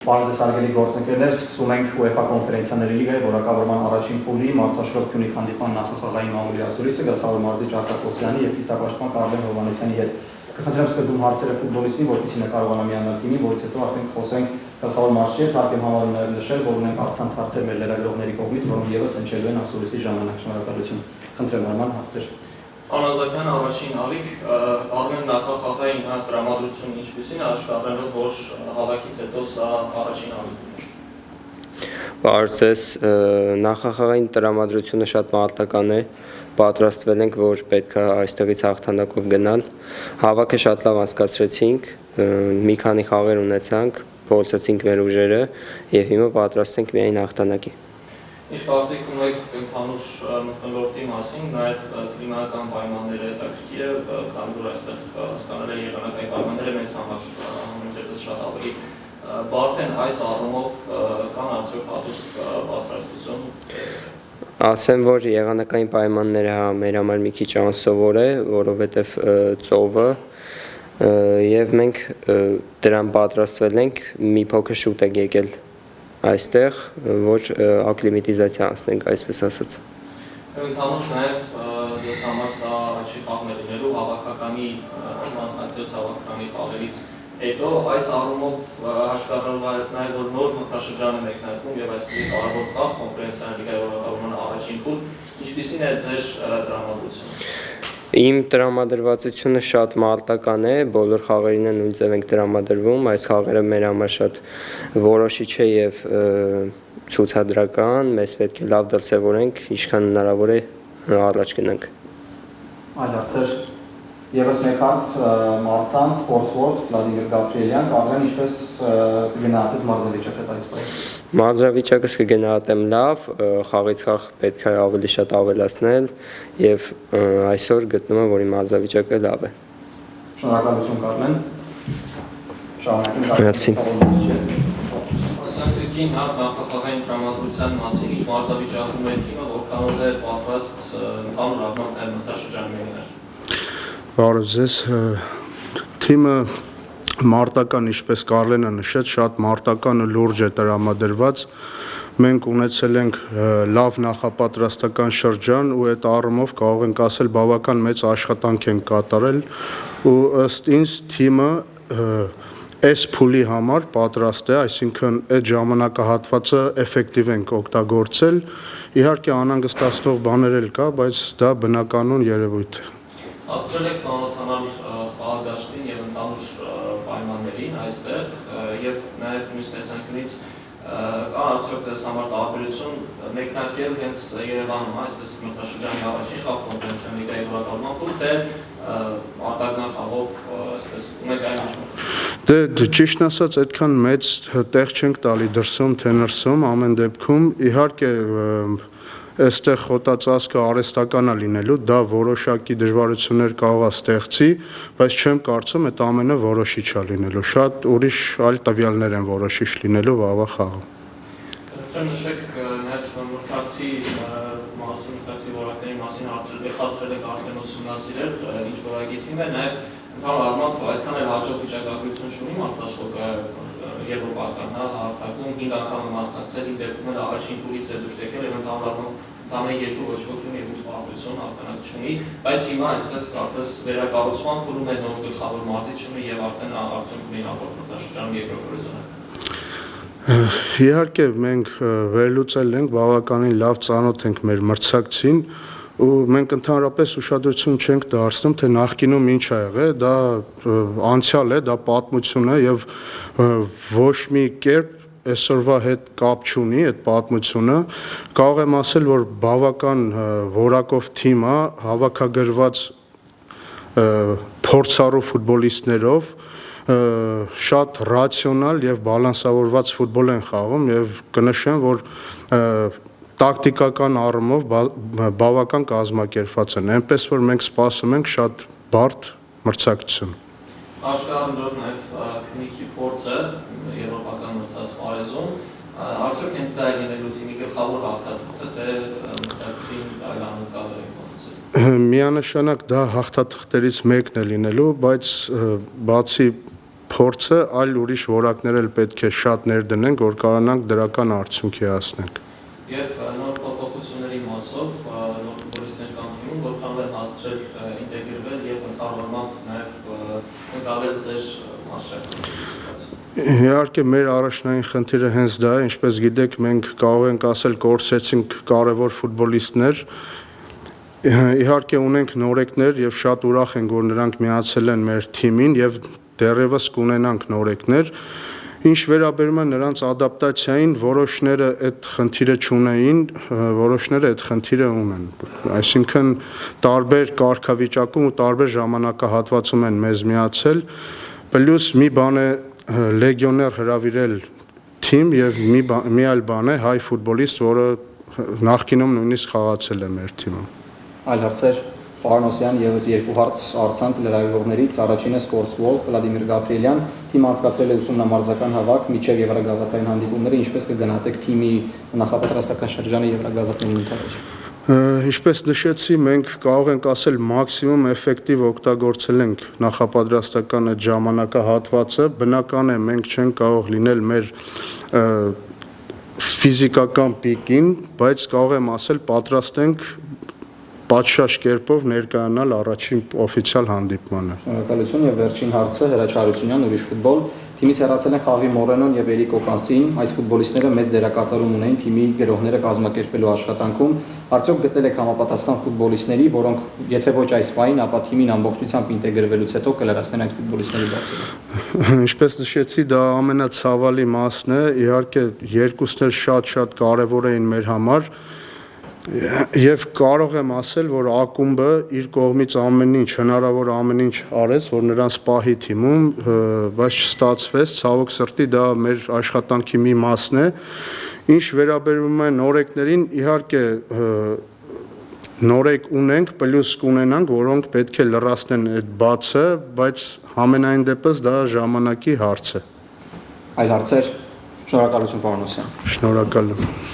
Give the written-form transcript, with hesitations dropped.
Պարզես արգելի գործընկերներ, սկսում ենք UEFA կոնֆերենցիաների լիգայի որակավորման առաջին փուլի մարզաշրջան Քյունիկ հանդիպման նախախաղային մամուլի ասուլիսը գլխավոր մարզիչ Արտակ Օսյանի եւ կիսապաշտպան Կարեն Հովհաննիսյանի հետ։ Կխնդրեմ սկզբում հարցերը ֆուտբոլիստին, որպեսզի նա կարողանա միանալ թիմին, որից հետո արդեն խոսենք գլխավոր մարզչի հետ, հարկ եմ համարում նաեւ նշել, որ ունենք առցանց հարցեր մեր լրագրողների կողմից, որոնք եւս հնչելու են ասուլիսի ժամանակ։ Շնորհակալություն։ Խնդրեմ Արման հարցեր։ Անազակյան առաջին ալիք Արմեն նախախաղային տրամադրություն ինչպիսին աշխարհելով, որ հավաքից հետո սա առաջին ալիքն է։ Պարզես նախախաղային տրամադրությունը շատ մարտական է, պատրաստվել ենք, որ պետք է այստեղից հաղթանակով գնալ։ Հավաքը շատ լավ անցկացրեցինք, մի քանի խաղեր ունեցանք, փորձեցինք մեր ուժերը եւ հիմա պատրաստ ենք միայն հաղթանակի։ Ինչ կարծիք ունեք ընդհանուր մթնոլորտի մասին, նաև կլիմայական պայմանները հետաքրքիր է, քանի որ այստեղ հասկանալի է եղանակային պայմանները մեզ համար համեմատաբար շատ ավելի բարդ են, այս առումով կան արդյոք հատուկ պատրաստություն։ Ասեմ, որ եղանակային պայմանները մեր համար մի քիչ անսովոր է, որովհետև ծովը եւ մենք դրան պատրաստվել ենք, մի փոքր շուտ է եկել այստեղ, որ ակլիմատիզացիա անցնենք, այսպես ասած։ Ընդհանուր նաև ես համար սա առաջի խաղն է լինելու հավաքականի մասնակցած հավաքականի խաղերից հետո այս առումով հաշվառելով նաև որ նոր մրցաշրջան է մեկնարկում եւ այսպիսի կարևոր խաղ կոնֆերենցիաների լիգայի որակավորման առաջին փուլ, ինչպիսին է ձեր տրամադրությունը։ Իմ տրամադրվածությունը շատ մարտական է, բոլոր խաղերին է նույն ձև ենք տրամադրվում, այս խաղերը մեր համար շատ որոշիչ է եւ ցուցադրական, մեզ պետք է լավ դրսևորենք, ինչքան հնարավոր է առաջ գնանք։ Այլ հարցեր Եվս մեկ հարց մարզանց Sports.World Վլադիմիր Գաբրիելյան, Կարեն ինչպես կգնահատես մարզավիճակը այս պահին։ Մարզավիճակս կգնահատեմ լավ, խաղից խաղ պետք է ավելի շատ ավելացնել եւ այսօր գտնում եմ, որ իմ մարզավիճակը լավ է։ Շնորհակալություն Կարեն։ Շնորհակալություն։ Ասանքին նախախաղային տրամադրության մասին ինչ մարզավիճակում է թիմը, որքանով է պատրաստ ընդհանուր առմամբ մրցաշրջանի մեկներ։ Բարև թիմը մարտական, ինչպես Կարլենը նշեց, շատ մարտական ու լուրջ է տրամադրված։ Մենք ունեցել ենք լավ նախապատրաստական շրջան ու այդ առումով կարող ենք ասել բավական մեծ աշխատանք են կատարել ու ըստ ինձ թիմը այս փուլի համար պատրաստ է, այսինքն այդ ժամանակահատվածը էֆեկտիվ ենք օգտագործել։ Իհարկե անհանգստացնող բաներ էլ կա, բայց դա բնականon երևույթ է։ Հասցրել եք ծանոթանալ խաղադաշտին եւ ընդհանուր պայմաններին այստեղ եւ նաեւ մյուս տեսանկյունից կա արդյոք դες համար տարբերություն մեկնարկել հենց Երևանում, այսպես մրցաշրջանի առաջին խաղ կոնֆերենցիաների լիգայի որակավորման փուլ, թե արտագնա խաղով այսպես ունեք այն աշխատում։ Դե ճիշտ ասած, այդքան մեծ տեղ չենք տալի դրսում, թե ներսում, ամեն դեպքում իհարկե այստեղ խոտածածկը արհեստական է լինելու, դա որոշակի դժվարություններ կարող է ստեղծի, բայց չեմ կարծում այդ ամենը որոշիչ է լինելու, շատ ուրիշ այլ տվյալներ են որոշիչ լինելու վաղվա խաղում։ Խնդրեմ նշեք նաև մրցակցի մասին, մրցակցի որակների մասին խացրել եք արդեն ուսումնասիրել, ինչ որակի թիմ է, նաև ընդհանուր առմամբ այդքան էլ հաջող վիճակագրություն չունի մարզաշրջանը եվրոպական հարթակում 5 անգամ մասնակցել, իմ դեպքում էլ առաջին փուլից է դուրս եկել եւ ընդհանուր առմամբ երկու ոչ ոք ունի ու պատմություն հաղթանակ չունի, բայց հիմա այսպես կարծես վերակառուցման փուլում է նոր գլխավոր մարզիչ ունի եւ արդեն արդյունք ունի նախորդ մրցաշրջանում երկրորդ հորիզոնակը։ Իհարկե մենք վերլուծել ենք, բավականին լավ ծանոթ ենք մեր մրցակցին ու մենք ընդհանրապես ուշադրություն չենք դարձնում, թե նախկինում ինչ ա եղել, դա անցյալ է, դա պատմություն է եւ ոչ մի կերպ այսօրվա հետ կապ չունի այդ պատմությունը, կարող եմ ասել, որ բավական որակով թիմ է, հավաքագրված փորձառու ֆուտբոլիստներով, շատ ռացիոնալ եւ բալանսավորված ֆուտբոլ են խաղում եւ կնշեմ, որ տակտիկական առումով բավական կազմակերպված են, այնպես որ մենք սպասում ենք շատ բարդ մրցակցություն։ Աշխարհով նաև քննիքի փորձը եվրոպական մրցասպարեզում, արդյոք հենց դա է լինելու թիմի գլխավոր հաղթանակը, թե մրցակցին այլ անունկալը Միանշանակ դա հաղթաթղթերից մեկն է լինելու, բայց բացի փորձը, այլ ուրիշ որակներ էլ պետք է շատ ներդնենք, որ կարողանանք դրական արդյունքի հասնենք։ Եվ նոր փոփոխությունների մասով նոր ֆուտբոլիստներ կան թիմում, որքան են հասցրել ինտեգրվել եւ ընդհանրապես նաեւ ընկալել ձեր մասշտաբը։ Իհարկե մեր առաջնային խնդիրը հենց դա է, ինչպես գիտեք, մենք կարող ենք ասել կորցրեցինք կարևոր ֆուտբոլիստներ։ Իհարկե ունենք նորեկներ եւ շատ ուրախ ենք, որ նրանք միացել են մեր թիմին եւ դեռևս կունենանք նորեկներ։ Ինչ վերաբերում է նրանց ադապտացիային, որոշները այդ խնդիրը չունեին, որոշները այդ խնդիրը ունեն։ Այսինքն տարբեր կարգավիճակում ու տարբեր ժամանակահատվածում են մեզ միացել, պլյուս մի բան է լեգիոներ հրավիրել թիմ եւ մի այլ բան է հայ ֆուտբոլիստ, որը նախկինում նույնիսկ խաղացել է մեր թիմում։ Այլ հարցեր, պարոն Օսյան, եւս երկու հարց առցանց լրագրողներից, առաջինը Sports-World Վլադիմիր Գավրիելյան, թիմը անցկացրել է ուսումնամարզական հավաք միջև եվրագավաթային հանդիպումները, ինչպես կգնահատեք թիմի նախապատրաստական շրջանը եվրագավաթների ընթացքում։ Ինչպես նշեցի, մենք կարող ենք ասել մաքսիմում էֆեկտիվ օգտագործել ենք նախապատրաստական այդ ժամանակահատվածը, բնական է մենք չենք կարող լինել մեր ֆիզիկական պիկին, բայց կարող եմ ասել պատրաստ ենք պատշաճ կերպով ներկայանալ առաջին օֆիցիալ հանդիպմանը։ Շնորհակալություն եւ վերջին հարցը Հրաչ Հարությունյան, ուրիշ ֆուտբոլ։ Թիմից հեռացել են Խաղի Մորենոն եւ Էրիկ Օկանսին, այս ֆուտբոլիստները մեծ դերակատարում ունեն թիմի գրողները կազմակերպելու աշխատանքում։ Արդյոք գտել եք համապատասխան ֆուտբոլիստների, որոնք եթե ոչ այս պահին, ապա թիմին ամբողջությամբ ինտեգրվելուց հետո կլրացնեն այդ ֆուտբոլիստների բացումը։ Ինչպես նշեցի, դա ամենացավալի մասն է, իհարկե երկուսն էլ շատ կարևոր էին մեր համար։ Եվ կարող եմ ասել, որ ակումբը իր կողմից ամեն ինչ, հնարավոր ամեն ինչ արեց, որ նրանց պահի թիմում, բայց չստացվեց, ցավոք սրտի դա մեր աշխատանքի մի մասն է։ Ինչ վերաբերում է նորեկներին, իհարկե նորեկ ունենք, պլյուս կունենանք, որոնք պետք է լրացնեն այդ բացը, բայց համենայն դեպս դա ժամանակի հարց է։ Այլ հարցեր, շնորհակալություն պարոն Օսյան։ Շնորհակալ եմ։